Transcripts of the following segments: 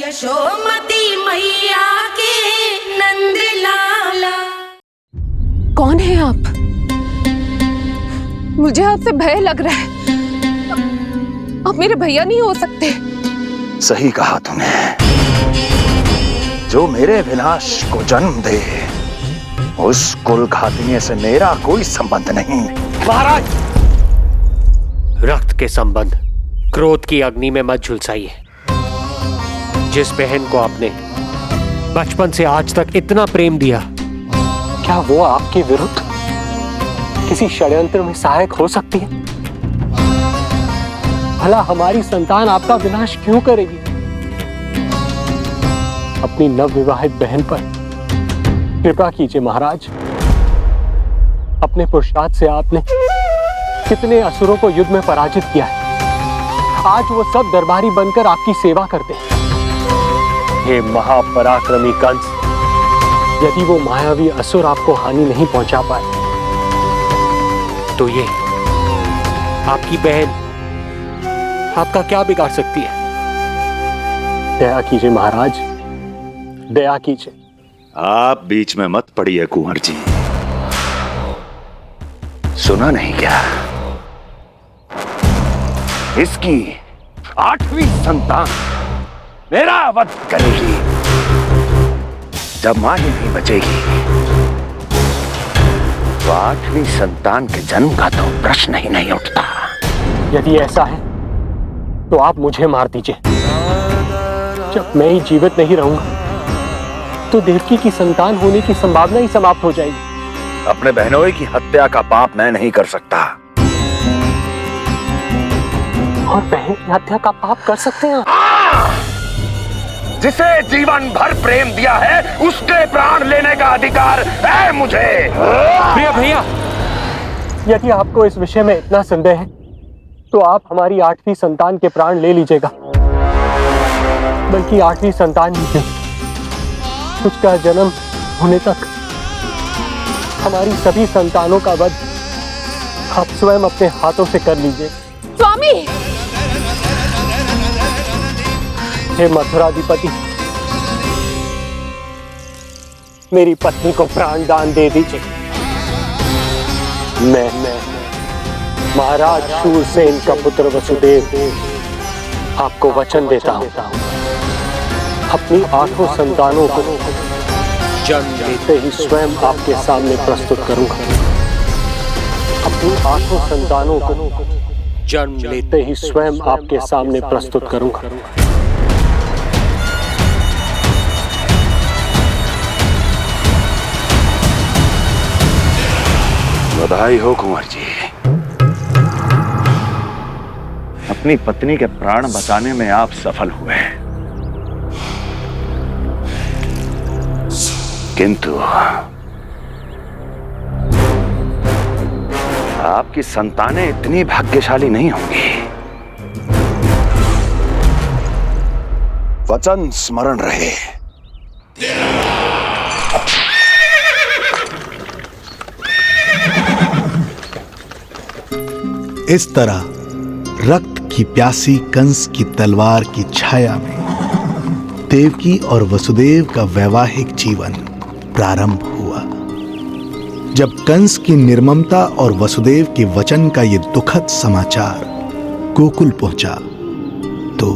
यशोमती मैया के नंद लाला। कौन है आप? मुझे आपसे भय लग रहा है। आप मेरे भैया नहीं हो सकते। सही कहा तूने। जो मेरे विनाश को जन्म दे उस कुल घातिनी से मेरा कोई संबंध नहीं। महाराज, रक्त के संबंध क्रोध की अग्नि में मत झुलसाइए। जिस बहन को आपने बचपन से आज तक इतना प्रेम दिया, क्या वो आपके विरुद्ध किसी षड्यंत्र में सहायक हो सकती है? भला हमारी संतान आपका विनाश क्यों करेगी? अपनी नवविवाहित बहन पर कृपा कीजिए महाराज। अपने पुरुषार्थ से आपने कितने असुरों को युद्ध में पराजित किया है। आज वो सब दरबारी बनकर आपकी सेवा करते हैं। ये महापराक्रमी कंस, यदि वो मायावी असुर आपको हानि नहीं पहुंचा पाए तो ये आपकी बहन आपका क्या बिगाड़ सकती है? दया कीजिए महाराज, दया कीजिए। आप बीच में मत पड़िए कुंवर जी। सुना नहीं क्या? इसकी 8वीं संतान मेरा वध करेगी। जब मां ही नहीं बचेगी तो 8वीं संतान के जन्म का तो प्रश्न ही नहीं उठता। यदि ऐसा है तो आप मुझे मार दीजिए। जब मैं ही जीवित नहीं रहूंगा तो देवकी की संतान होने की संभावना ही समाप्त हो जाएगी। अपने बहनोई की हत्या का पाप मैं नहीं कर सकता। और बहन की हत्या का पाप कर सकते हैं? जिसे जीवन भर प्रेम दिया है उसके प्राण लेने का अधिकार है मुझे। प्रिय भैया, यदि आपको इस विषय में इतना संदेह है तो आप हमारी 8वीं संतान के प्राण ले लीजिएगा। बल्कि 8वीं संतान ही क्यों, उसका जन्म होने तक हमारी सभी संतानों का वध आप स्वयं अपने हाथों से कर लीजिए। स्वामी! हे मथुराधिपति, मेरी पत्नी को प्राण दान दे दीजिए। मैं महाराज शूरसेन का पुत्र वसुदेव आपको वचन देता हूं, अपनी 8 संतानों को जन्म लेते ही स्वयं आपके सामने प्रस्तुत करूंगा। अपनी 8 संतानों को जन्म लेते ही स्वयं आपके सामने प्रस्तुत करूंगा। बधाई हो कुंवर जी। अपनी पत्नी के प्राण बचाने में आप सफल हुए, किंतु आपकी संतानें इतनी भाग्यशाली नहीं होंगी। वचन स्मरण रहे। इस तरह रक्त की प्यासी कंस की तलवार की छाया में देवकी और वसुदेव का वैवाहिक जीवन प्रारंभ हुआ। जब कंस की निर्ममता और वसुदेव के वचन का ये दुखद समाचार गोकुल पहुंचा तो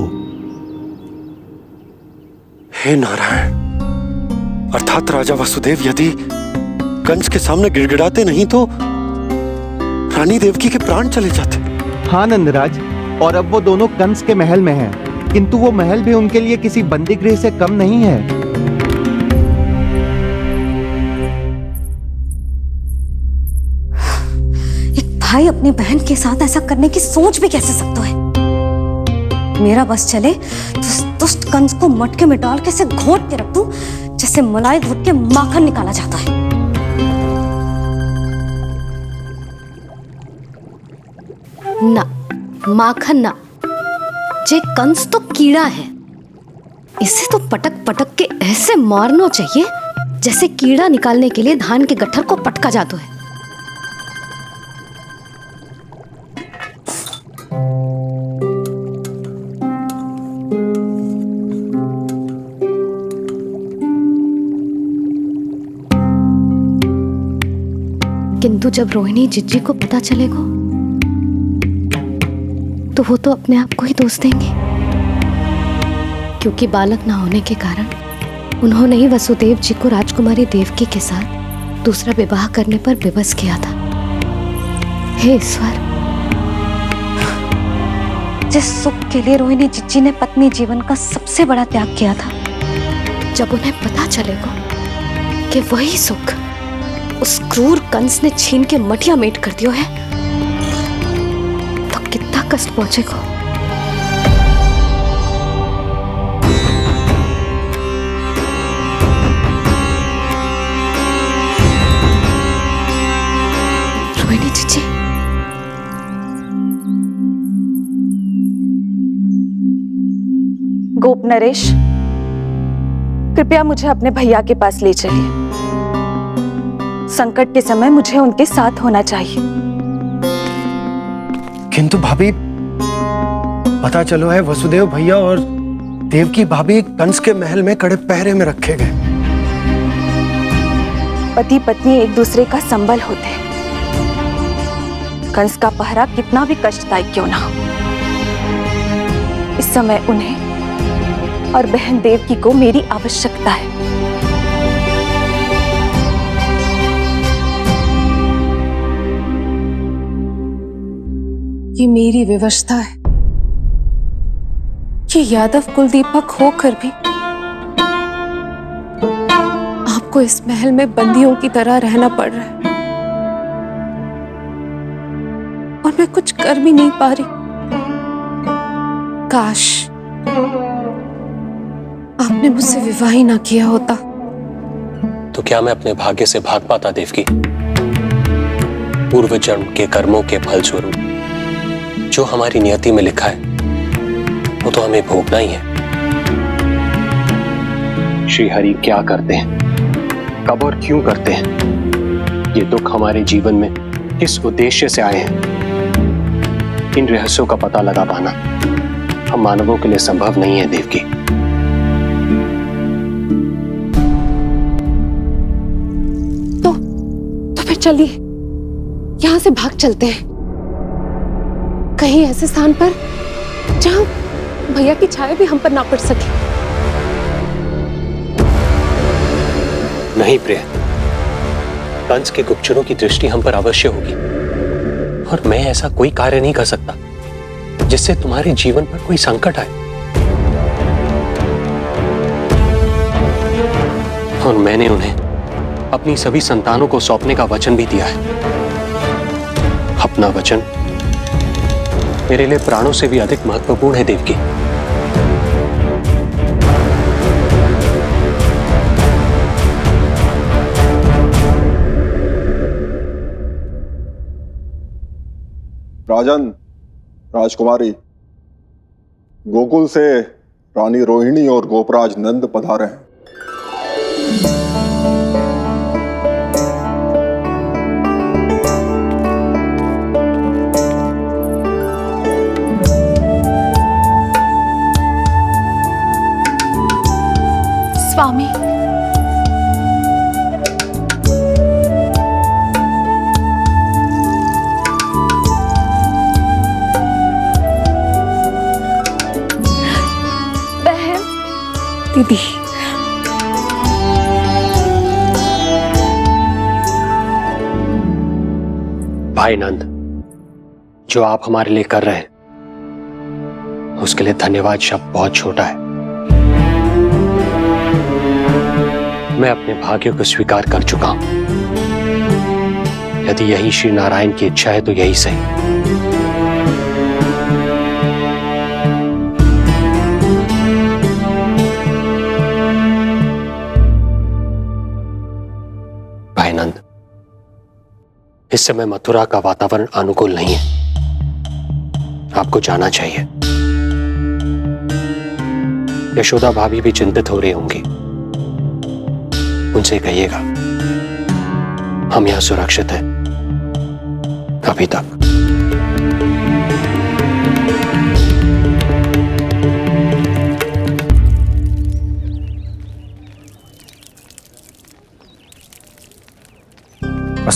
हे नारायण, अर्थात राजा वसुदेव यदि कंस के सामने गिड़गिड़ाते नहीं तो रानी देवकी के प्राण चले जाते। हाँ नंदराज, और अब वो दोनों कंस के महल में हैं, किंतु वो महल भी उनके लिए किसी बंदी गृह से कम नहीं है। एक भाई अपनी बहन के साथ ऐसा करने की सोच भी कैसे सकता है? मेरा बस चले तो उस दुष्ट कंस को मटके में डाल के घोट के रख दूं, जैसे मलाई घोट के माखन निकाला जाता है। ना, माखन ना, जे कंस तो कीड़ा है। इसे तो पटक पटक के ऐसे मारना चाहिए जैसे कीड़ा निकालने के लिए धान के गट्ठर को पटका जाता है। किंतु जब रोहिणी जिज्जी को पता चलेगा तो वो तो अपने आप को ही दोष देंगे, क्योंकि बालक ना होने के कारण उन्होंने ही वसुदेव जी को राजकुमारी देवकी के साथ दूसरा विवाह करने पर विवश किया था। हे ईश्वर, जिस सुख के लिए रोहिणी जिज्जी ने पत्नी जीवन का सबसे बड़ा त्याग किया था, जब उन्हें पता चलेगा कि वही सुख उस क्रूर कंस ने छीन के मटिया मेट कर दिया है, तो कितना कष्ट पहुंचेगा। रोहिणी जीजी, गोप नरेश, कृपया मुझे अपने भैया के पास ले चलिए। संकट के समय मुझे उनके साथ होना चाहिए। किंतु भाभी, पता चलो है वसुदेव भैया और देवकी भाभी कंस के महल में कड़े पहरे में रखे गए। पति पत्नी एक दूसरे का संबल होते हैं। कंस का पहरा कितना भी कष्टदायक क्यों ना हो, इस समय उन्हें और बहन देवकी को मेरी आवश्यकता है। ये मेरी विवशता है कि यादव कुलदीपक होकर भी आपको इस महल में बंदियों की तरह रहना पड़ रहा है, और मैं कुछ कर भी नहीं पा रही। काश आपने मुझसे विवाह ही ना किया होता। तो क्या मैं अपने भाग्य से भाग पाता देवकी? पूर्व जन्म के कर्मों के फल स्वरूप जो हमारी नियति में लिखा है वो तो हमें भोगना ही है। श्री हरि क्या करते हैं, कब और क्यों करते हैं, ये दुख हमारे जीवन में किस उद्देश्य से आए हैं, इन रहस्यों का पता लगा पाना हम मानवों के लिए संभव नहीं है देवकी। तो फिर चलिए यहां से भाग चलते हैं, कहीं ऐसे स्थान पर जहां भैया की छाया भी हम पर ना पड़ सके। नहीं प्रिय, कंस के गुप्तचरों की दृष्टि हम पर अवश्य होगी, और मैं ऐसा कोई कार्य नहीं कर सकता जिससे तुम्हारे जीवन पर कोई संकट आए। और मैंने उन्हें अपनी सभी संतानों को सौंपने का वचन भी दिया है। अपना वचन मेरे लिए प्राणों से भी अधिक महत्वपूर्ण है देवकी। राजन, राजकुमारी, गोकुल से रानी रोहिणी और गोपराज नंद पधारे हैं। स्वामी, बहन, दीदी, भाई नंद, जो आप हमारे लिए कर रहे हैं उसके लिए धन्यवाद शब्द बहुत छोटा है। मैं अपने भाग्य को स्वीकार कर चुका हूं। यदि यही श्री नारायण की इच्छा है तो यही सही। भाई नंद, इस समय मथुरा का वातावरण अनुकूल नहीं है, आपको जाना चाहिए। यशोदा भाभी भी चिंतित हो रही होंगी, उनसे कहिएगा हम यहां सुरक्षित हैं अभी तक।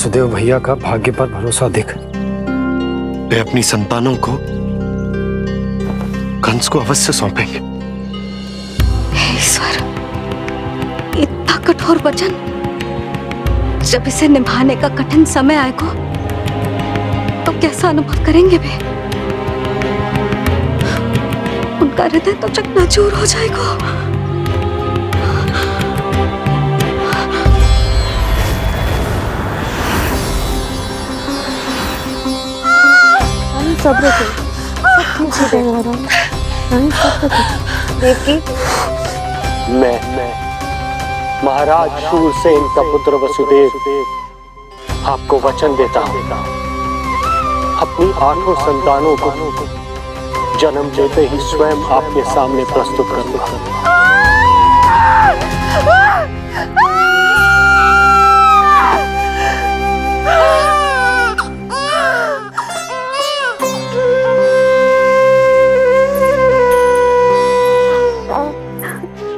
वसुदेव भैया का भाग्य पर भरोसा देख वे अपनी संतानों को कंस को अवश्य सौंपेंगे। हे ईश्वर, इतना कठोर वचन, जब इसे निभाने का कठिन समय आएगा तो कैसा अनुभव करेंगे वे? उनका हृदय तो चकनाचूर हो जाएगा। सब्र से सब ठीक हो जाएगा। देवकी, मैं महाराज शूरसेन का पुत्र वसुदेव आपको वचन देता हूं, अपनी 8 संतानों को जन्म देते ही स्वयं आपके सामने प्रस्तुत करूंगा।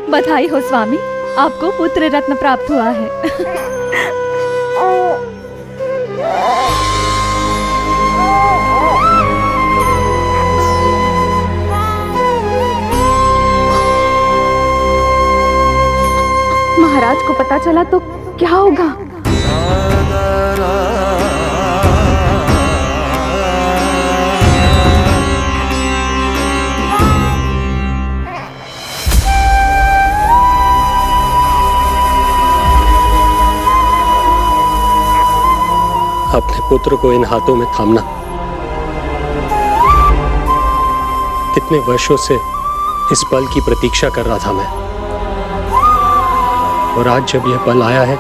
बधाई हो स्वामी, आपको पुत्र रत्न प्राप्त हुआ है। महाराज को पता चला तो क्या होगा? अपने पुत्र को इन हाथों में थामना। कितने वर्षों से इस पल की प्रतीक्षा कर रहा था मैं, और आज जब यह पल आया है,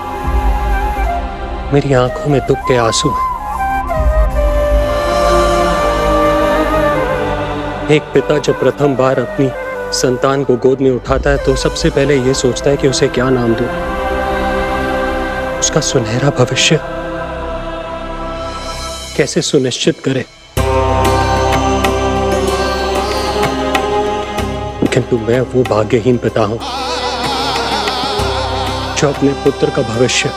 मेरी आंखों में दुख के आंसू हैं। एक पिता जब प्रथम बार अपनी संतान को गोद में उठाता है तो सबसे पहले यह सोचता है कि उसे क्या नाम दूं, उसका सुनहरा भविष्य कैसे सुनिश्चित करे। किंतु मैं वो भाग्यहीन पिता हूं जो अपने पुत्र का भविष्य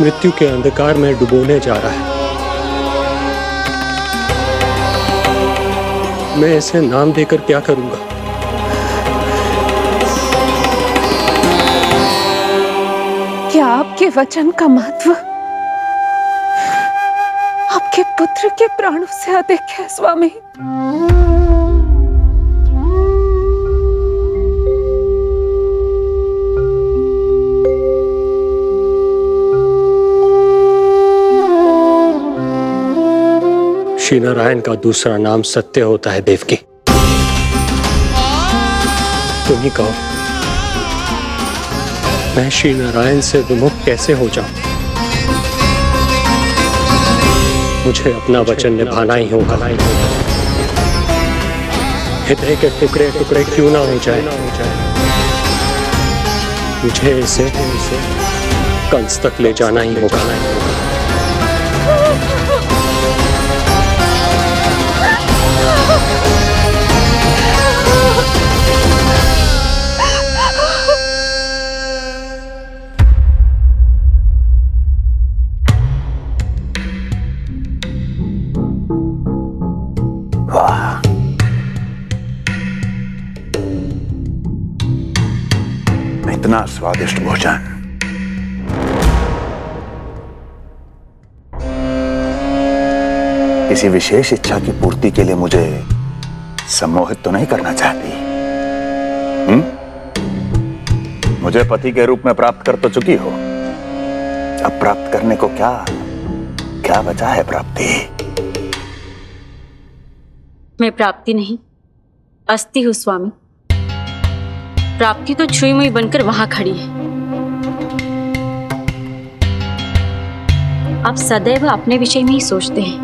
मृत्यु के अंधकार में डुबोने जा रहा है। मैं इसे नाम देकर क्या करूंगा? क्या आपके वचन का महत्व आपके पुत्र के प्राणों से अधिक है स्वामी? श्री नारायण का दूसरा नाम सत्य होता है देवकी। तुम ही कहो, मैं श्री नारायण से विमुख कैसे हो जाऊं? मुझे अपना वचन निभाना ही होगा। हृदय के टुकड़े टुकड़े क्यों ना हो जाए, मुझे इसे कंस तक ले जाना ही होगा। इतना स्वादिष्ट भोजन किसी विशेष इच्छा की पूर्ति के लिए मुझे सम्मोहित तो नहीं करना चाहती? मुझे पति के रूप में प्राप्त कर तो चुकी हो, अब प्राप्त करने को क्या क्या बचा है प्राप्ति? मैं प्राप्ति नहीं, अस्थि हूँ स्वामी। प्राप्ति तो छुई मुई बनकर वहां खड़ी है। आप सदैव अपने विषय में ही सोचते हैं,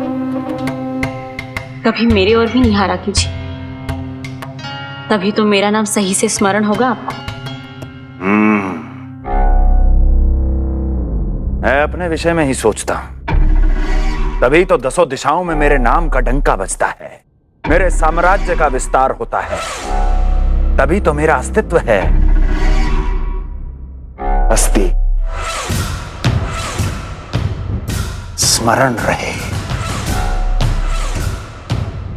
कभी मेरे ओर भी निहारा कीजिए, तभी तो मेरा नाम सही से स्मरण होगा आपको। मैं अपने विषय में ही सोचता हूं, तभी तो 10 दिशाओं में मेरे नाम का डंका बजता है, मेरे साम्राज्य का विस्तार होता है, तभी तो मेरा अस्तित्व है। अस्थि स्मरण रहे,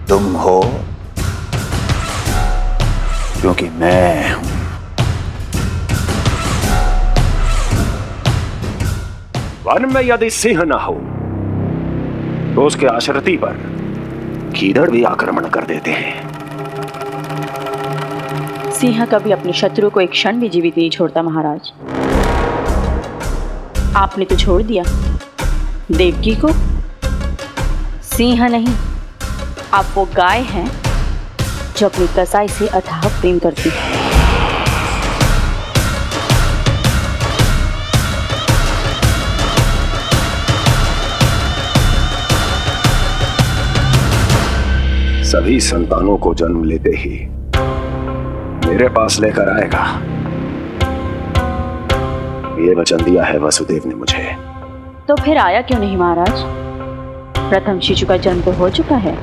तुम हो क्योंकि मैं हूं। वन में यदि सिंह न हो तो उसके आश्रिति पर गीदड़ भी आक्रमण कर देते हैं। सिंह कभी अपने शत्रु को एक क्षण भी जीवित नहीं छोड़ता महाराज। आपने तो छोड़ दिया देवकी को। सिंह नहीं, आप वो गाय हैं जो अपनी कसाई से अथाह प्रेम करती है। सभी संतानों को जन्म लेते ही मेरे पास लेकर आएगा, ये वचन दिया है वसुदेव ने मुझे। तो फिर आया क्यों नहीं महाराज? प्रथम शिशु का जन्म तो हो चुका है।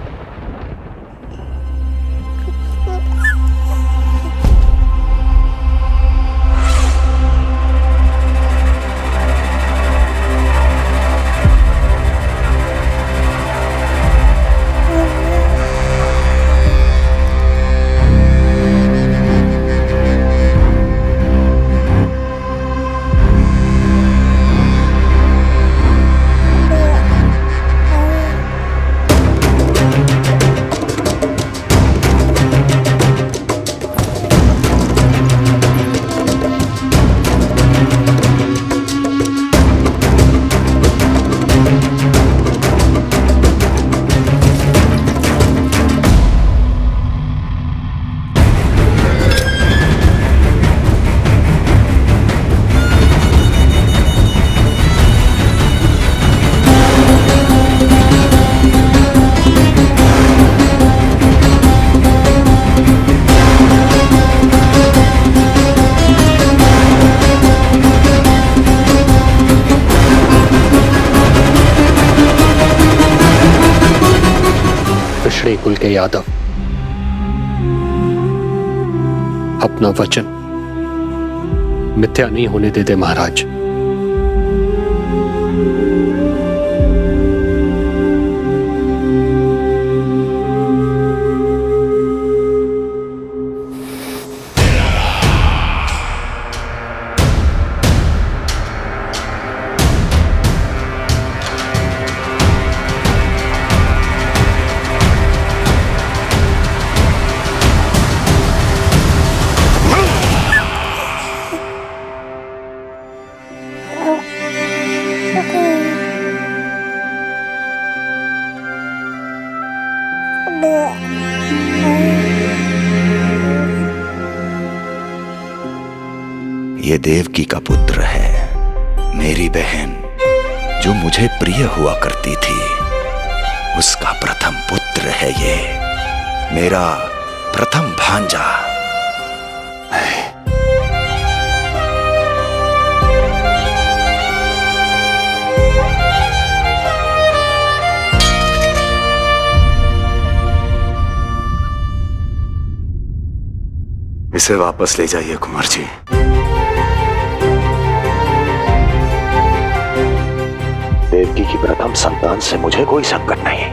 पिछड़े कुल के यादव अपना वचन मिथ्या नहीं होने देते महाराज। ये देवकी का पुत्र है, मेरी बहन जो मुझे प्रिय हुआ करती थी, उसका प्रथम पुत्र है ये, मेरा प्रथम भांजा। इसे वापस ले जाइए कुंवर जी। देवकी की प्रथम संतान से मुझे कोई संकट नहीं।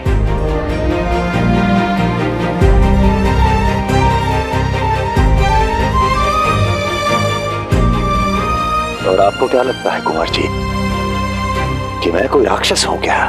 और आपको क्या लगता है कुंवर जी कि मैं कोई राक्षस हूं क्या?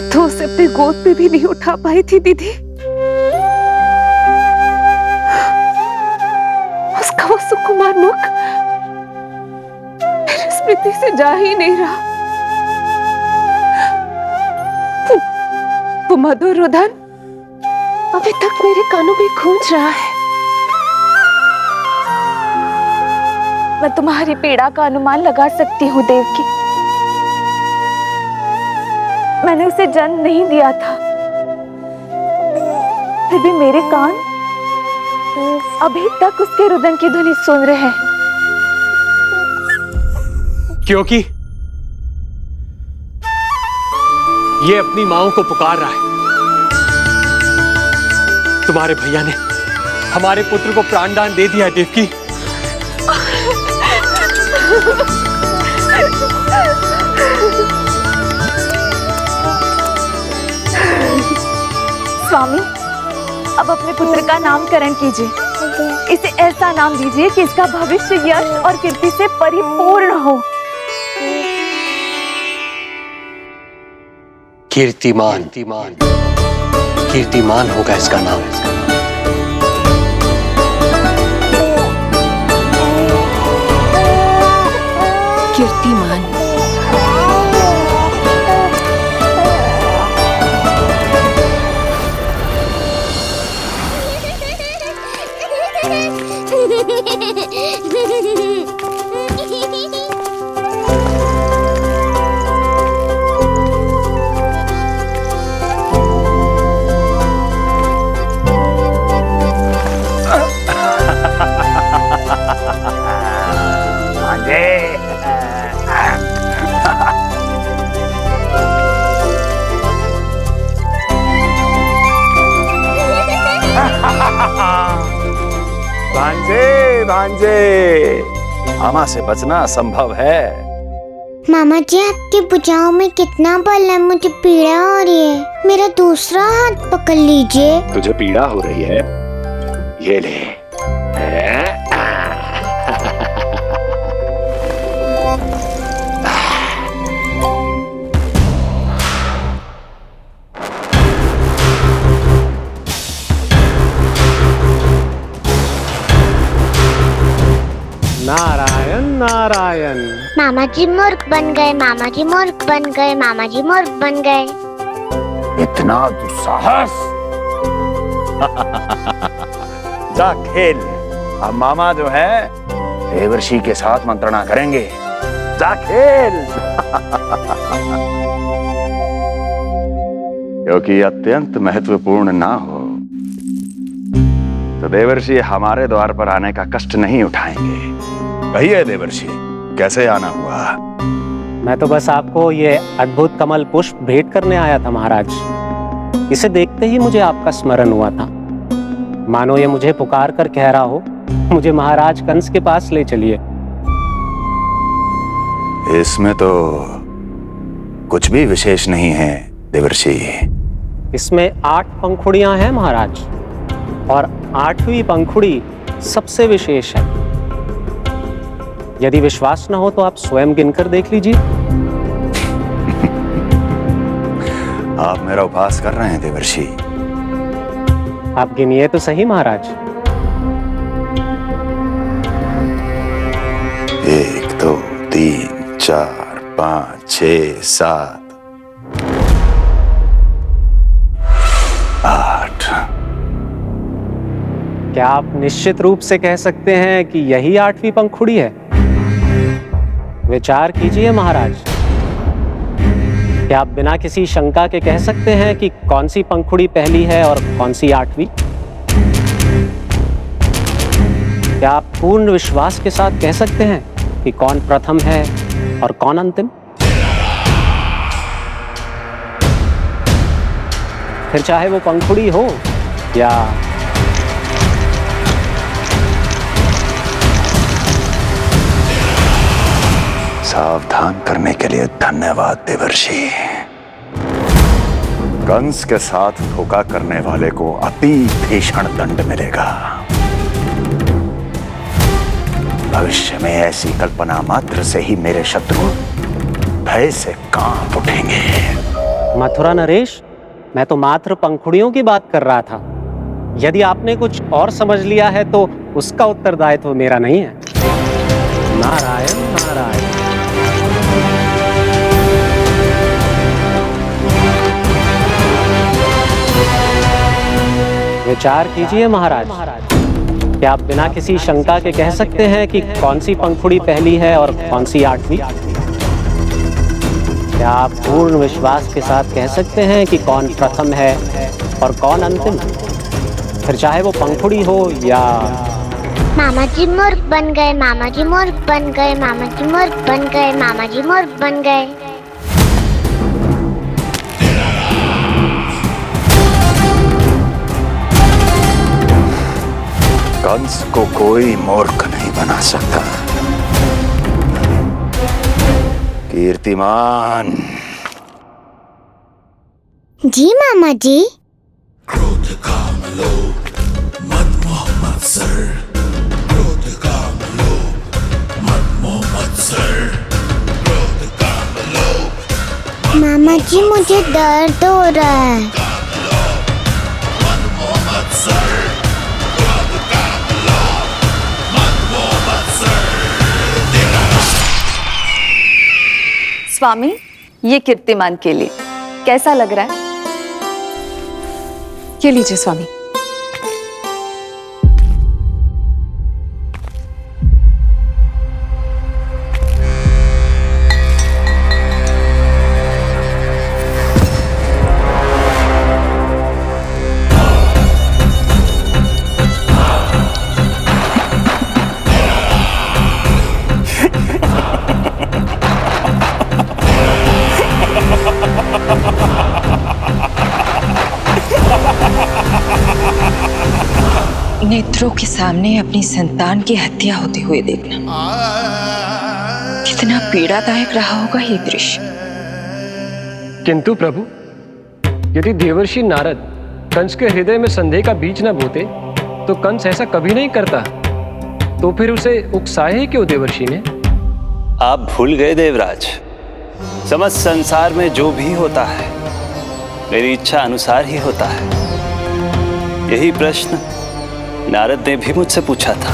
तो उसे अपने गोद पे भी नहीं उठा पाई थी दीदी। उसका वो सुकुमार मुख मेरी स्मृति से जा ही नहीं रहा। वो मधुर रुदन अभी तक मेरे कानों में गूंज रहा है। मैं तुम्हारी पीड़ा का अनुमान लगा सकती हूँ देवकी। मैंने उसे जन्म नहीं दिया था, फिर भी मेरे कान अभी तक उसके रुदन की ध्वनि सुन रहे हैं। क्योंकि ये अपनी माओ को पुकार रहा है। तुम्हारे भैया ने हमारे पुत्र को प्राणदान दे दिया है देवकी। स्वामी, अब अपने पुत्र का नामकरण कीजिए। इसे ऐसा नाम दीजिए कि इसका भविष्य यश और कीर्ति से परिपूर्ण हो। कीर्तिमान कीर्तिमान होगा इसका नाम। कीर्तिमान। भांजे भांजे, मामा से बचना असंभव है। मामा जी, आपकी भुजाओं में कितना बल है, मुझे पीड़ा हो रही है। मेरा दूसरा हाथ पकड़ लीजिए। तुझे पीड़ा हो रही है? ये ले। नारायण नारायण। मामा जी मूर्ख बन गए, मामा जी मूर्ख बन गए, मामा जी मूर्ख बन गए। इतना दुस्साहस! जा खेल। अब मामा जो है देवर्षि के साथ मंत्रणा करेंगे। जा खेल। क्योंकि अत्यंत महत्वपूर्ण ना हो तो देवर्षि हमारे द्वार पर आने का कष्ट नहीं उठाएंगे। कहिए देवर्षि, कैसे आना हुआ? मैं तो बस आपको ये अद्भुत कमल पुष्प भेंट करने आया था महाराज। इसे देखते ही मुझे आपका स्मरण हुआ था। मानो ये मुझे पुकार कर कह रहा हो, मुझे महाराज कंस के पास ले चलिए। इसमें तो कुछ भी विशेष नहीं है देवर्षि। इसमें 8 पंखुड़ियां हैं महाराज, और 8वीं पंखुड़ी सबसे विशेष है। यदि विश्वास न हो तो आप स्वयं गिनकर देख लीजिए। आप मेरा उपहास कर रहे हैं देवर्षि। आप गिनिए तो सही महाराज। 1 2 3 4 5 6 7 8। क्या आप निश्चित रूप से कह सकते हैं कि यही 8वीं पंखुड़ी है? विचार कीजिए महाराज। क्या आप बिना किसी शंका के कह सकते हैं कि कौन सी पंखुड़ी पहली है और कौन सी 8वीं? क्या आप पूर्ण विश्वास के साथ कह सकते हैं कि कौन प्रथम है और कौन अंतिम? फिर चाहे वो पंखुड़ी हो या सावधान करने के लिए धन्यवाद देवर्षि। कंस के साथ धोखा करने वाले को अति भीषण दंड मिलेगा। भविष्य में ऐसी कल्पना मात्र से ही मेरे शत्रु भय से कांप उठेंगे। मथुरा नरेश, मैं तो मात्र पंखुड़ियों की बात कर रहा था। यदि आपने कुछ और समझ लिया है तो उसका उत्तरदायित्व मेरा नहीं है। नारायण नारायण। विचार कीजिए महाराज। क्या आप बिना किसी शंका के कह सकते हैं कि कौन सी पंखुड़ी पहली है और कौन सी आठवीं? क्या आप पूर्ण विश्वास के साथ कह सकते हैं कि कौन प्रथम है और कौन अंतिम? फिर चाहे वो पंखुड़ी हो या... मामा जी मूर्ख बन गए, मामा जी मूर्ख बन गए, मामा जी मूर्ख बन गए, मामा जी मूर्ख बन गए। कंस को कोई मूर्ख नहीं बना सकता। कीर्तिमान। जी मामा जी। क्रोध काम लोभ मद मोह मत्सर, क्रोध काम लोभ मद मोह मत्सर, क्रोध काम लोभ। मामा जी मुझे दर्द हो रहा है। स्वामी, ये कीर्तिमान के लिए कैसा लग रहा है? ये लीजिए स्वामी। नेत्रों के सामने अपनी संतान की हत्या होते हुए देखना कितना पीड़ादायक रहा होगा ये दृश्य। किंतु प्रभु, यदि देवर्षि नारद कंस के हृदय में संदेह का बीज न बोते तो कंस ऐसा कभी नहीं करता। तो फिर उसे उकसाए क्यों देवर्षि ने? आप भूल गए देवराज, समस्त संसार में जो भी होता है मेरी इच्छा अनुसार ही होता है। यही प्रश्न नारद ने भी मुझसे पूछा था।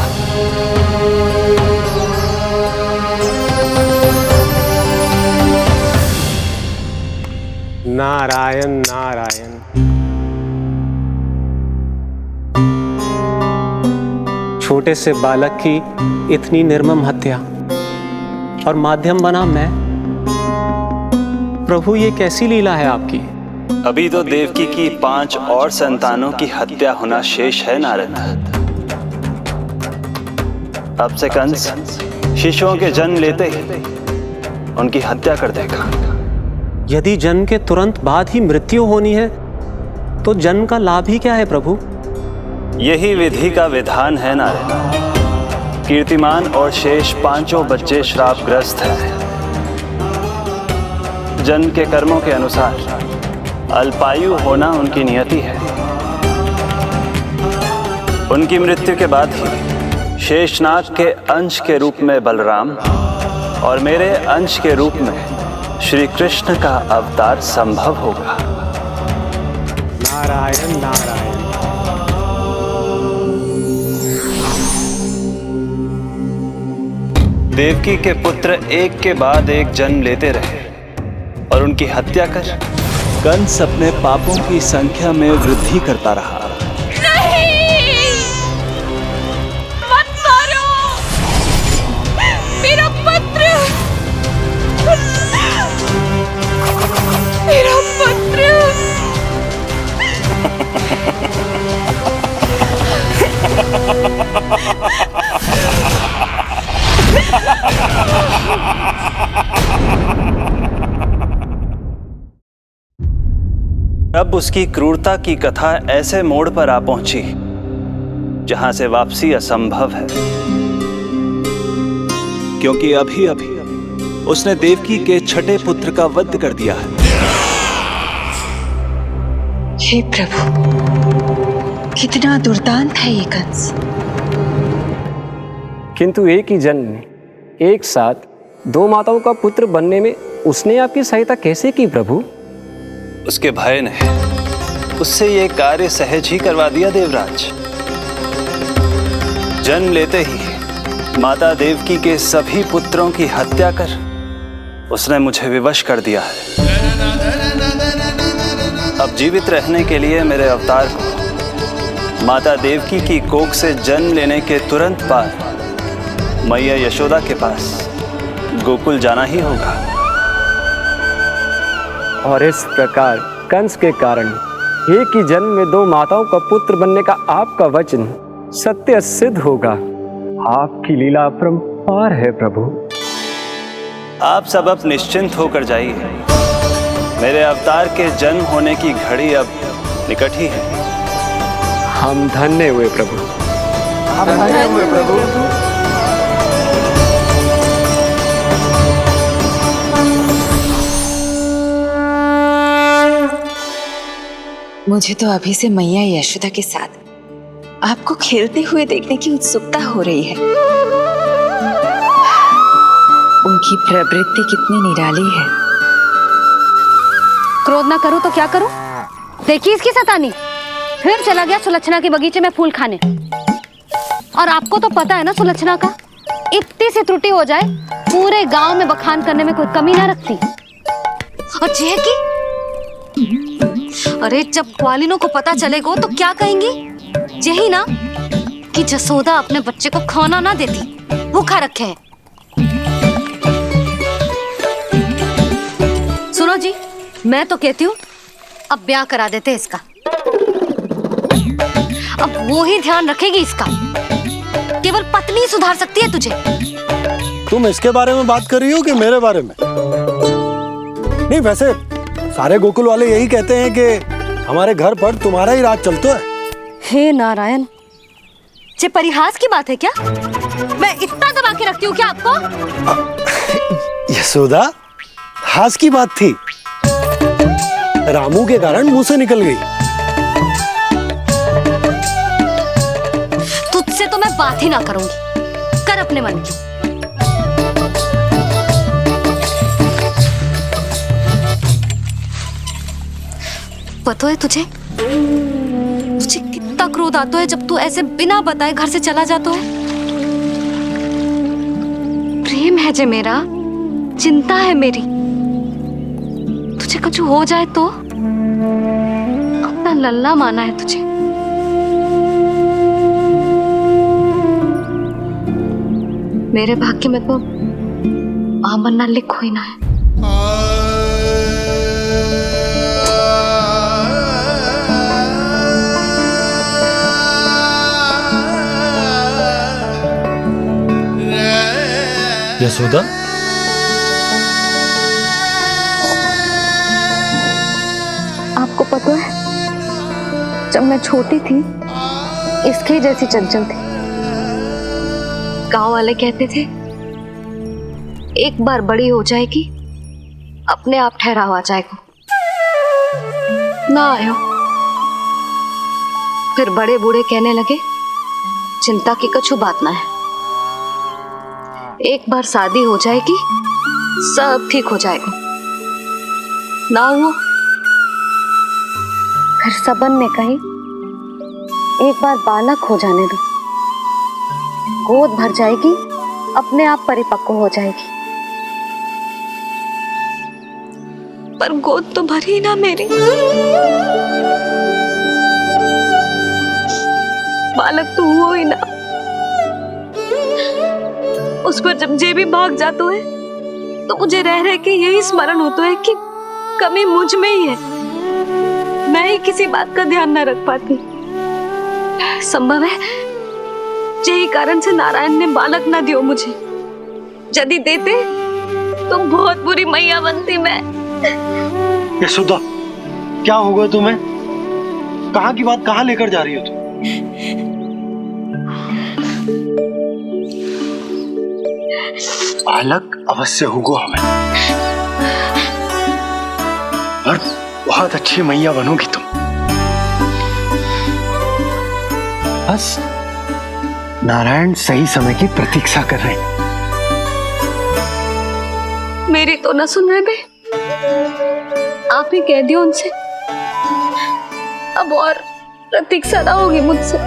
नारायण नारायण। छोटे से बालक की इतनी निर्मम हत्या और माध्यम बना मैं। प्रभु, ये कैसी लीला है आपकी? अभी तो देवकी की 5 और संतानों की हत्या होना शेष है नारद। अब से कंस शिशुओं के जन्म लेते ही उनकी हत्या कर देगा। यदि जन्म के तुरंत बाद ही मृत्यु होनी है तो जन्म का लाभ ही क्या है प्रभु? यही विधि का विधान है नारद। कीर्तिमान और शेष 5 बच्चे श्रापग्रस्त हैं। जन्म के कर्मों के अनुसार अल्पायु होना उनकी नियति है। उनकी मृत्यु के बाद ही शेषनाग के अंश के रूप में बलराम और मेरे अंश के रूप में श्री कृष्ण का अवतार संभव होगा। नारायण नारायण। देवकी के पुत्र एक के बाद एक जन्म लेते रहे और उनकी हत्या कर कंस अपने पापों की संख्या में वृद्धि करता रहा। नहीं! मत मारो! मेरा पुत्र! मेरा पुत्र! अब उसकी क्रूरता की कथा ऐसे मोड़ पर आ पहुंची जहां से वापसी असंभव है, क्योंकि अभी अभी उसने देवकी के छठे पुत्र का वध कर दिया है। हे प्रभु, कितना दुर्दांत है ये कंस। किंतु एक ही जन्म में एक साथ 2 माताओं का पुत्र बनने में उसने आपकी सहायता कैसे की प्रभु? उसके भय ने उससे ये कार्य सहज ही करवा दिया देवराज। जन्म लेते ही माता देवकी के सभी पुत्रों की हत्या कर उसने मुझे विवश कर दिया है। अब जीवित रहने के लिए मेरे अवतार को माता देवकी की कोख से जन्म लेने के तुरंत बाद मैया यशोदा के पास गोकुल जाना ही होगा। और इस प्रकार कंस के कारण एक ही जन्म में दो माताओं का पुत्र बनने का आपका वचन सत्य सिद्ध होगा। आपकी लीला अपरंपार है प्रभु। आप सब अब निश्चिंत होकर जाइए। मेरे अवतार के जन्म होने की घड़ी अब निकट ही है। हम धन्य हुए प्रभु। हम धन्य हुए प्रभु। मुझे तो अभी से मैया यशोदा के साथ आपको खेलते हुए देखने की उत्सुकता हो रही है। उनकी प्रवृत्ति कितनी निराली है। क्रोध ना करूं तो क्या करूं? देखिए इसकी शैतानी, फिर चला गया सुलक्षणा के बगीचे में फूल खाने। और आपको तो पता है ना सुलक्षणा का, इतनी सी त्रुटि हो जाए पूरे गांव में बखान करने में कोई कमी ना रखती। और जे की अरे जब ग्वालिनों को पता चलेगा तो क्या कहेंगी? यही ना कि जसोदा अपने बच्चे को खाना ना देती, भूखा रखे है। सुनो जी, मैं तो कहती हूँ अब ब्याह करा देते इसका। अब वो ही ध्यान रखेगी इसका। केवल पत्नी सुधार सकती है तुझे। तुम इसके बारे में बात कर रही हो कि मेरे बारे में? नहीं, वैसे सारे गोकुल वाले यही कहते हैं कि हमारे घर पर तुम्हारा ही राज चलता है। हे नारायण, ये परिहास की बात है क्या? मैं इतना दबा के रखती हूँ क्या आपको? यशोदा, हास की बात थी। रामू के कारण मुंह से निकल गई। तुझसे तो मैं बात ही ना करूंगी। कर अपने मन की। पता है तुझे कितना क्रोध आता है जब तू ऐसे बिना बताए घर से चला जाता है। प्रेम है जे मेरा, चिंता है मेरी। तुझे कुछ हो जाए तो अपना लल्ला माना है तुझे। मेरे भाग्य में तो आमन्ना लिखो ही ना है। यशोदा, आपको पता है, जब मैं छोटी थी इसके जैसी चंचल थी। गांव वाले कहते थे एक बार बड़ी हो जाएगी अपने आप ठहराव आ जाएगा। ना आयो। फिर बड़े बूढ़े कहने लगे चिंता की कछु बात ना है, एक बार शादी हो जाएगी सब ठीक हो जाएगा। ना हुआ। फिर सबन ने कही एक बार बालक हो जाने दो, गोद भर जाएगी अपने आप परिपक्व हो जाएगी। पर गोद तो भरी ना मेरी। बालक तो हुआ ही ना। उस पर जब जे भी भाग जाता है तो मुझे रह रह के यही स्मरण होता है कि कमी मुझ में ही है। मैं ही किसी बात का ध्यान न रख पाती। संभव है यही कारण से नारायण ने बालक ना दियो मुझे। यदि देते तो बहुत बुरी मैया बनती मैं। यशोदा, क्या होगा तुम्हें? कहाँ की बात कहाँ लेकर जा रही हो तुम? बालक अवश्य होगा हमें, और बहुत अच्छी मैया बनोगी तुम। बस नारायण सही समय की प्रतीक्षा कर रहे हैं। मेरी तो ना सुन रहे बे। आप ही कह दियो उनसे, अब और प्रतीक्षा ना होगी मुझसे।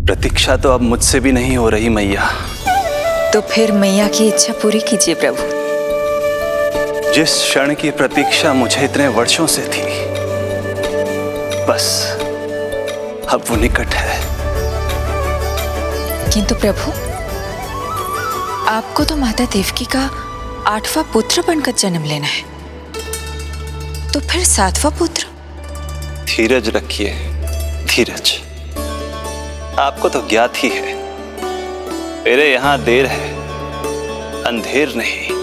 प्रतीक्षा तो अब मुझसे भी नहीं हो रही मैया। तो फिर मैया की इच्छा पूरी कीजिए प्रभु। जिस क्षण की प्रतीक्षा मुझे इतने वर्षों से थी, बस अब वो निकट है। किंतु प्रभु, आपको तो माता देवकी का 8वां पुत्र बनकर जन्म लेना है, तो फिर 7वां पुत्र? धीरज रखिए, धीरज। आपको तो ज्ञात ही है, मेरे यहां देर है, अंधेर नहीं।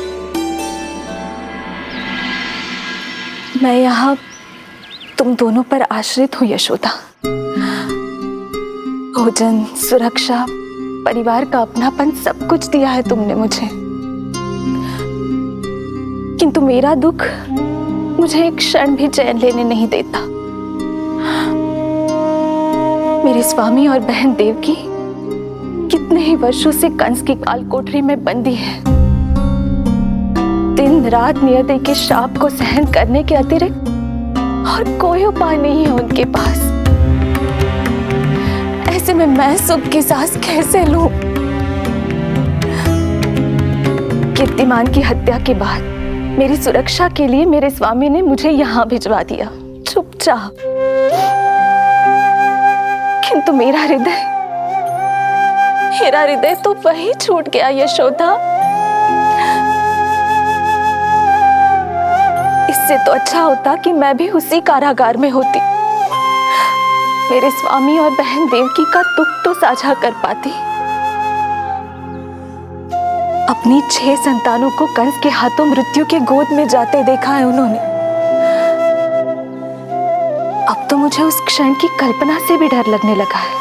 मैं यहाँ तुम दोनों पर आश्रित हूँ यशोदा। भोजन, सुरक्षा, परिवार का अपनापन सब कुछ दिया है तुमने मुझे, किंतु मेरा दुख मुझे एक क्षण भी चैन लेने नहीं देता। मेरे स्वामी और बहन देवकी कितने ही वर्षों से कंस की काल कोठरी में बंदी है। दिन रात नियति के शाप को सहन करने के अतिरिक्त और कोई उपाय नहीं है उनके पास। ऐसे में मैं सुख की सांस कैसे लूं? कीर्तिमान की हत्या के बाद मेरी सुरक्षा के लिए मेरे स्वामी ने मुझे यहाँ भिजवा दिया, चुपचाप। किंतु मेरा हृदय तो वही छूट गया यशोदा। इससे तो अच्छा होता कि मैं भी उसी कारागार में होती, मेरे स्वामी और बहन देवकी का दुख तो साझा कर पाती। अपनी 6 संतानों को कंस के हाथों मृत्यु के गोद में जाते देखा है उन्होंने। अब तो मुझे उस क्षण की कल्पना से भी डर लगने लगा है,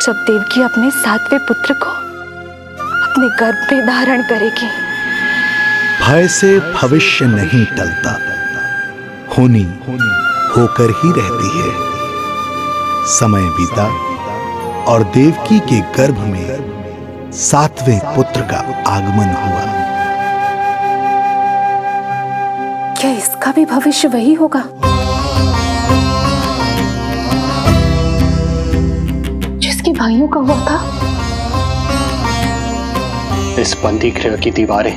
जब देवकी अपने 7वें पुत्र को अपने गर्भ में धारण करेगी। भय से भविष्य नहीं टलता, होनी होकर ही रहती है। समय बीता और देवकी के गर्भ में 7वें पुत्र का आगमन हुआ। क्या इसका भी भविष्य वही होगा जिसके भाइयों का हुआ था? इस बंदी गृह की दीवारें,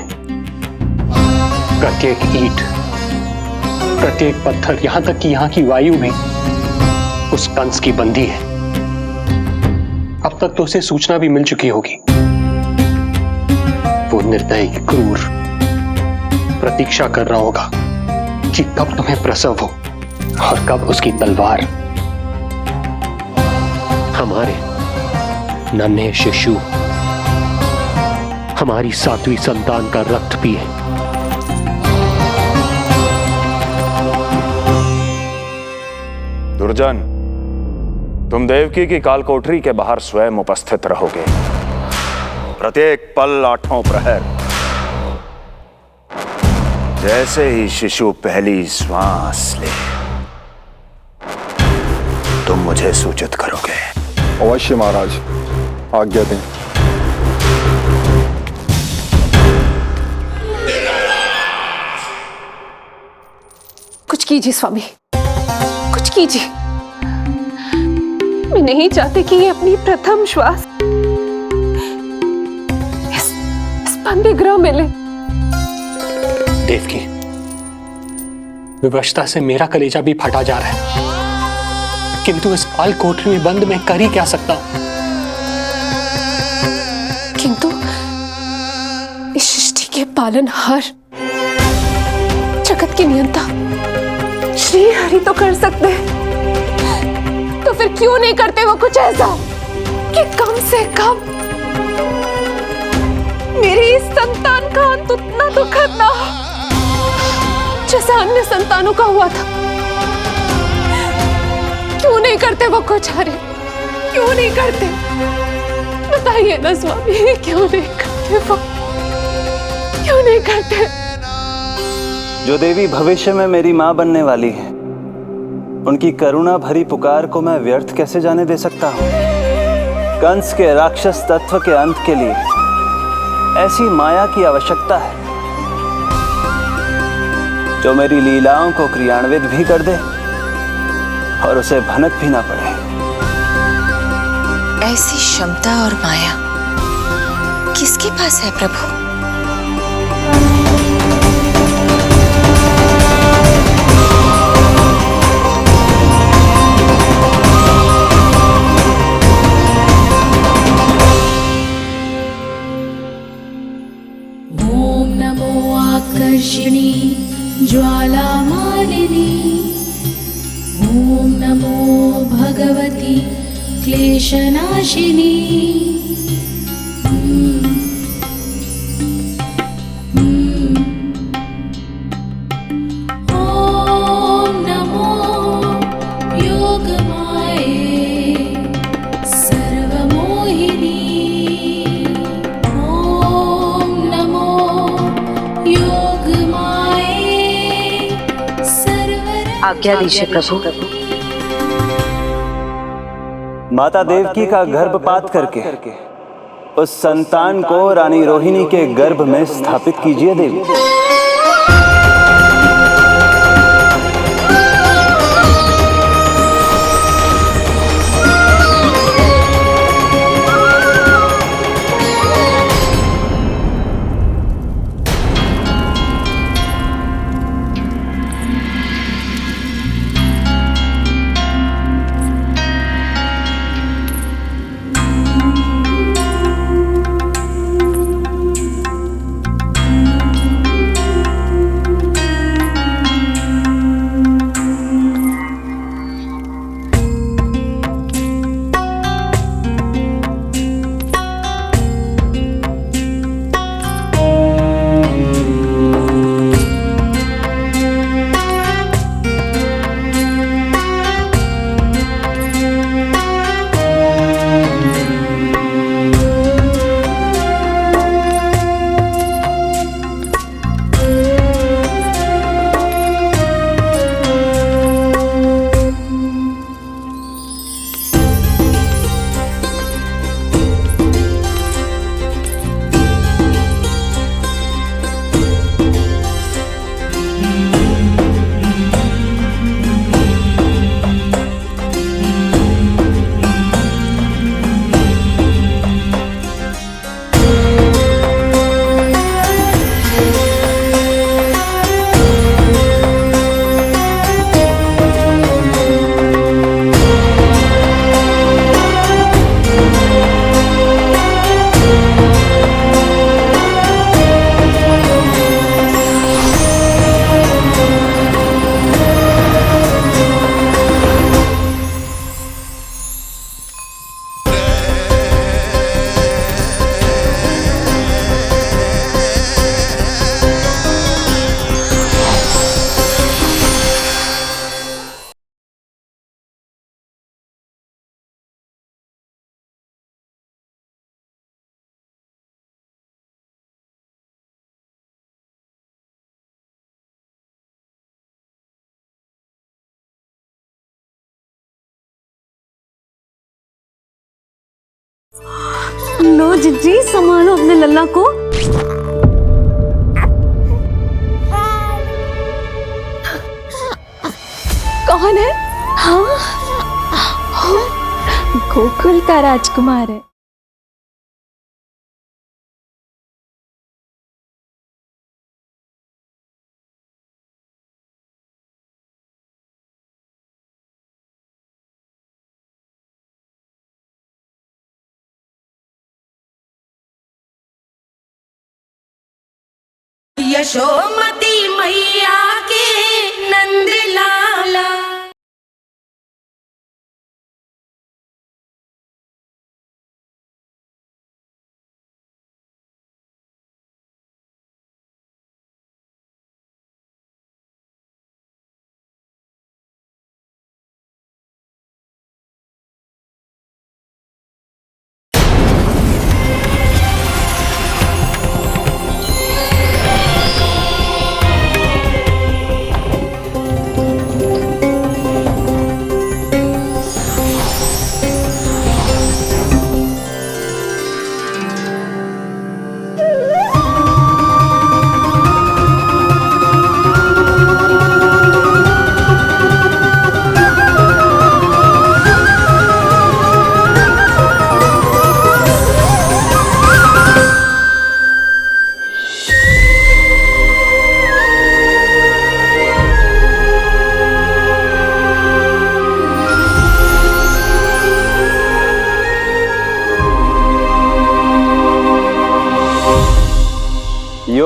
प्रत्येक ईंट, प्रत्येक पत्थर, यहां तक कि यहां की वायु भी उस कंस की बंदी है। अब तक तो उसे सूचना भी मिल चुकी होगी। वो निर्दयी, क्रूर प्रतीक्षा कर रहा होगा कि कब तुम्हें प्रसव हो और कब उसकी तलवार हमारे नन्हे शिशु, हमारी 7वीं संतान का रक्त पिए। दुर्जन, तुम देवकी की कालकोठरी के बाहर स्वयं उपस्थित रहोगे, प्रत्येक पल 8वां प्रहर। जैसे ही शिशु पहली श्वास ले, तुम मुझे सूचित करोगे। अवश्य महाराज, आज्ञा दें। कुछ कीजिए स्वामी, कुछ कीजिए। मैं नहीं चाहती कि ये अपनी प्रथम श्वास इस बंदी गृह में ले। देवकी, विवशता से मेरा कलेजा भी फटा जा रहा है, किंतु इस काल कोठरी में बंद मैं कर ही क्या सकता हूं? किंतु इस सृष्टि के पालनहार, जगत के नियंता श्री हरि तो कर सकते हैं, तो फिर क्यों नहीं करते वो कुछ ऐसा कि कम से कम मेरी इस संतान का अंत उतना दुखद ना हो जैसा अन्य संतानों का हुआ था। क्यों नहीं करते वो कुछ? हरे क्यों नहीं करते? बताइए ना स्वामी, क्यों नहीं करते वो? क्यों नहीं करते? जो देवी भविष्य में मेरी मां बनने वाली है, उनकी करुणा भरी पुकार को मैं व्यर्थ कैसे जाने दे सकता हूं? कंस के राक्षस तत्व के अंत के लिए ऐसी माया की आवश्यकता है जो मेरी लीलाओं को क्रियान्वित भी कर दे और उसे भनक भी ना पड़े। 'ऐसी क्षमता और माया, किसके पास है प्रभु? ओम नमो आकर्षिणी ज्वाला मालिनी, ओम नमो भगवती क्लेशनाशिनी। ओम नमो योगमाये सर्वमोहिनी, ओम नमो योगमाये आज्ञा दीजिए प्रभु। माता देवकी का गर्भपात करके उस संतान को रानी रोहिणी के गर्भ में स्थापित कीजिए देवी। लो जिज्जी, संभालो अपने लल्ला को। कौन है? हाँ, गोकुल का राजकुमार है। यशोमती मैया के नंद लाला।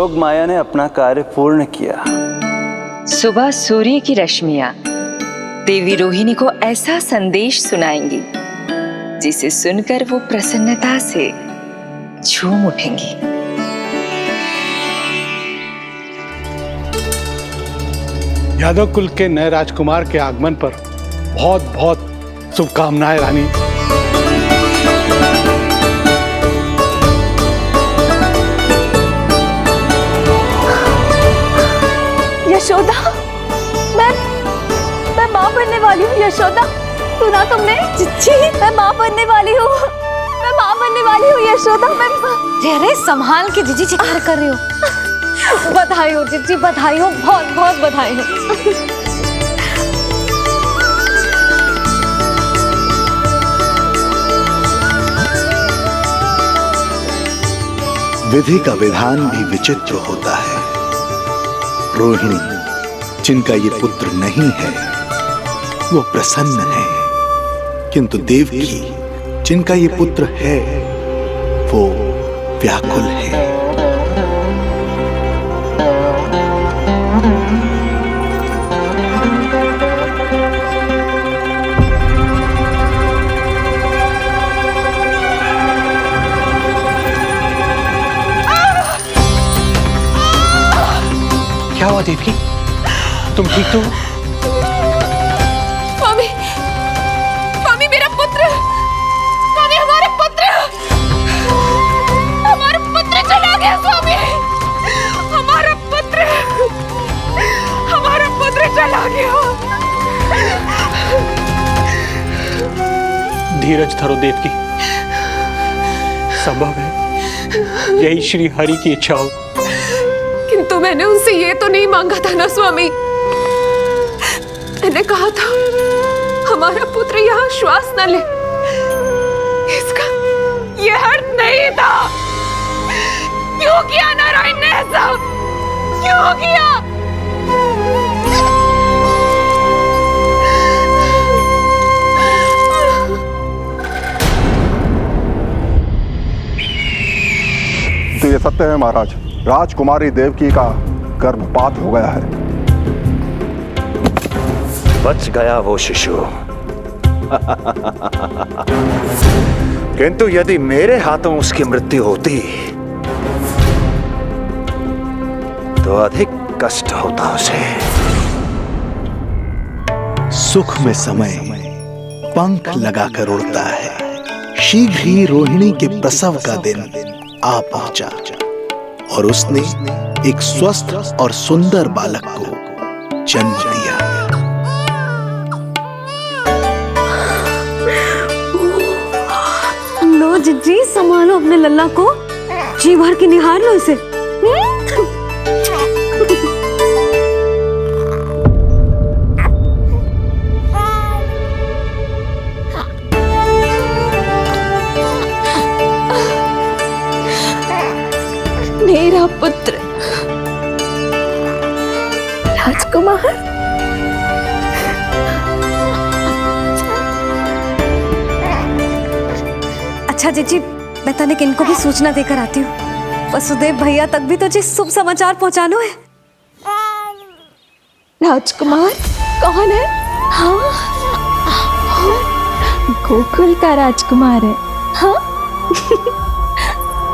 योग माया ने अपना कार्य पूर्ण किया। सुबह सूर्य की रश्मियां देवी रोहिणी को ऐसा संदेश सुनाएंगी जिसे सुनकर वो प्रसन्नता से झूम उठेंगी। यादव कुल के नए राजकुमार के आगमन पर बहुत बहुत शुभकामनाएं रानी। यशोदा, मैं माँ बनने वाली हूँ। यशोदा, सुना तुमने? चिच्ची, मैं माँ बनने वाली हूँ। मैं माँ बनने वाली हूँ यशोदा। अरे संभाल के जीजी चिकार कर रही हो। बधाई हो चिच्ची, बधाई हो, बहुत बहुत बधाई हो। विधि का विधान भी विचित्र होता है। रोहिणी, जिनका ये पुत्र नहीं है, वो प्रसन्न है, किंतु देवकी, जिनका ये पुत्र है, वो व्याकुल है। क्या हुआ देवकी? तुम ठीक तो हो? स्वामी, स्वामी मेरा पुत्र, स्वामी हमारा पुत्र चला गया। स्वामी, हमारा पुत्र चला गया। धीरज धरो देवकी, संभव है यही श्री हरि की इच्छा हो। किंतु मैंने उनसे ये तो नहीं मांगा था ना स्वामी। मैंने कहा था हमारा पुत्र यहाँ श्वास न ले। इसका ये अर्थ नहीं था। क्यों किया नारायण ने ऐसा? क्यों किया? तो ये सत्य है महाराज, राजकुमारी देवकी का गर्भपात हो गया है। बच गया वो शिशु। किंतु यदि मेरे हाथों उसकी मृत्यु होती तो अधिक कष्ट होता उसे। सुख में समय पंख लगाकर उड़ता है। शीघ्र ही रोहिणी के प्रसव का दिन आ पहुंचा और उसने एक स्वस्थ और सुंदर बालक को जन्म दिया। लो जिज्जी, संभालो अपने लल्ला को, जी भर के निहार लो इसे। मेरा पुत्र राजकुमार। अच्छा जीजी, मैं तनिक इनको भी सूचना देकर आती हूँ। वसुदेव भैया तक भी तुझे शुभ समाचार पहुंचानो है। राजकुमार कौन है? हाँ, गोकुल का राजकुमार है। हाँ,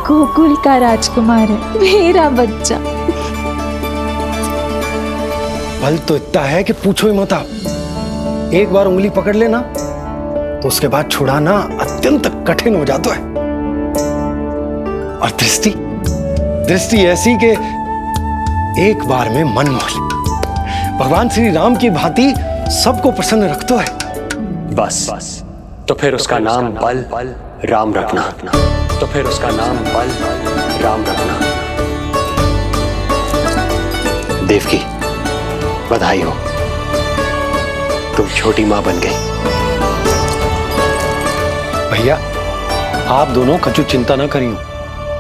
गोकुल का राजकुमार है मेरा बच्चा। बल तो इतना है कि पूछो ही मत आप। एक बार उंगली पकड़ लेना तो उसके बाद छुड़ाना अत्यंत कठिन हो जाता है। और दृष्टि ऐसी कि एक बार में मन मोह ले। भगवान श्री राम की भांति सबको प्रसन्न रखता है। बस तो फिर उसका नाम बल राम रखना। तो फिर उसका नाम बल राम रखना। देवकी, बधाई हो, तुम छोटी मां बन गई। भैया, आप दोनों कछु चिंता न करियो।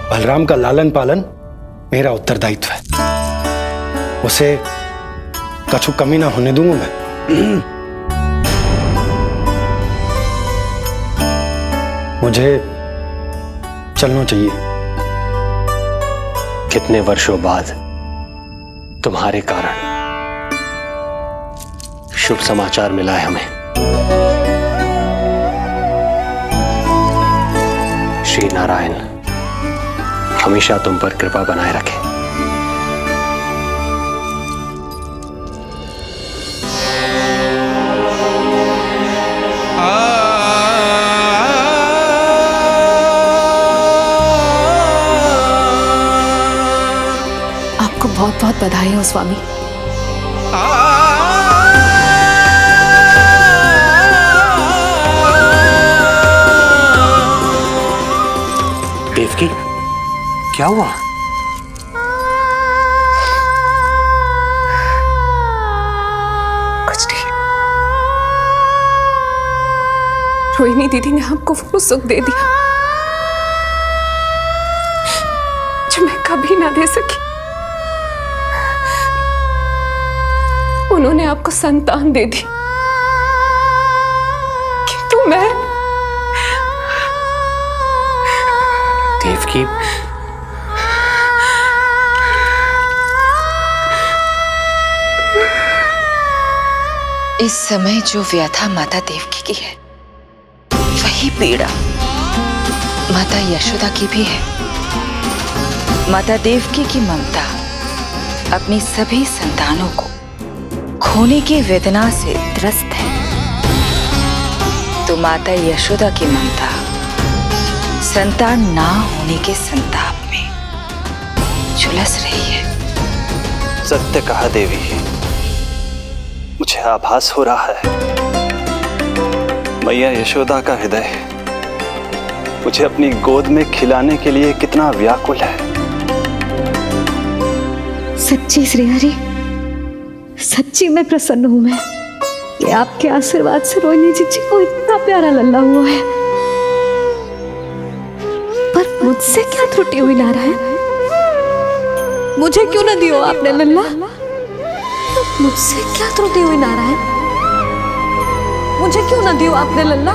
बलराम का लालन पालन मेरा उत्तरदायित्व है। उसे कछु कमी ना होने दूंगा मैं। मुझे चलना चाहिए। कितने वर्षों बाद तुम्हारे कारण शुभ समाचार मिला है हमें। श्री नारायण हमेशा तुम पर कृपा बनाए रखे। आपको बहुत बहुत बधाई हो स्वामी। देवकी, क्या हुआ? कुछ नहीं। रोहिणी दीदी ने आपको वो सुख दे दिया जो मैं कभी ना दे सकी। उन्होंने आपको संतान दे दी, किंतु मैं देवकी, इस समय जो व्यथा माता देवकी की है वही पीड़ा माता यशोदा की भी है। माता देवकी की ममता अपनी सभी संतानों को खोने की वेदना से त्रस्त है, तो माता यशोदा की ममता संतान ना होने के संताप में झुलस रही है। सत्य कहा देवी, मुझे आभास हो रहा है मैया यशोदा का हृदय मुझे अपनी गोद में खिलाने के लिए कितना व्याकुल है। सच्ची श्रीहरि, सच्ची मैं प्रसन्न हूं मैं कि आपके आशीर्वाद से रोहिणी जी को इतना प्यारा लल्ला हुआ है। पर मुझसे क्या त्रुटि हुई नारायण? मुझे क्यों न दियो आपने लल्ला? मुझसे क्या त्रुटि हुई नारायण? मुझे क्यों न दियो आपने लल्ला?